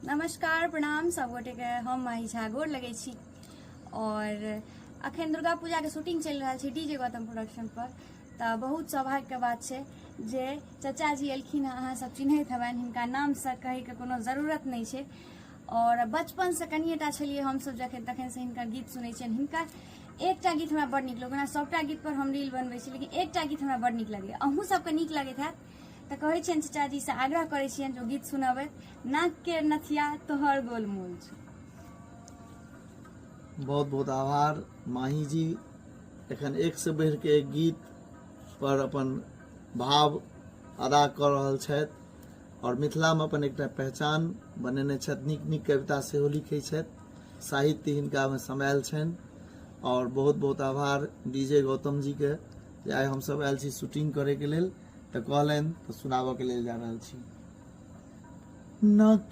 नमस्कार प्रणाम सब गोटे के। हम माही झा गोर लगे छी और अखन दुर्गा पूजा के शूटिंग चल रहा है डीजे गौतम प्रोडक्शन पर। तो बहुत सौभाग्य के बात है जे चाचा जी एलखिन। अहाँ सब चिन्हैत हेबनि, हिनका नाम से कहे के कोनो जरूरत नहीं है। और बचपन से कनिएटा छलिए हम सब जखन तखन से हिनकर गीत सुनै छियनि। हिनका एकटा गीत हमरा बड़ नीक लगैए। सबटा गीत पर हम रील बनबै छी, लेकिन एकटा गीत हमरा बड़ नीक लगैए। अहूँ सबके नीक लगैत हैत तो कहे छियनि चाचा जी से आग्रह करे छियनि जो गीत सुनाबे। नाक के नथिया तोहर गोलमोल छै। बहुत बहुत आभार माही जी। एखन एक से बढ़ के एक गीत पर अपन भाव अदा कर रहल छथि और मिथिला में अपन एक पहचान बनेने छथि। नीक नीक कविता सेहो लिखै छथि, साहित्य हिनका में समायल छनि। और बहुत बहुत आभार डीजे गौतम जी के जे आइ हम सब आयल छी शूटिंग करे के लेल, तो कहलनि तो सुनाबऽ के लेल जा रहल छी। नाक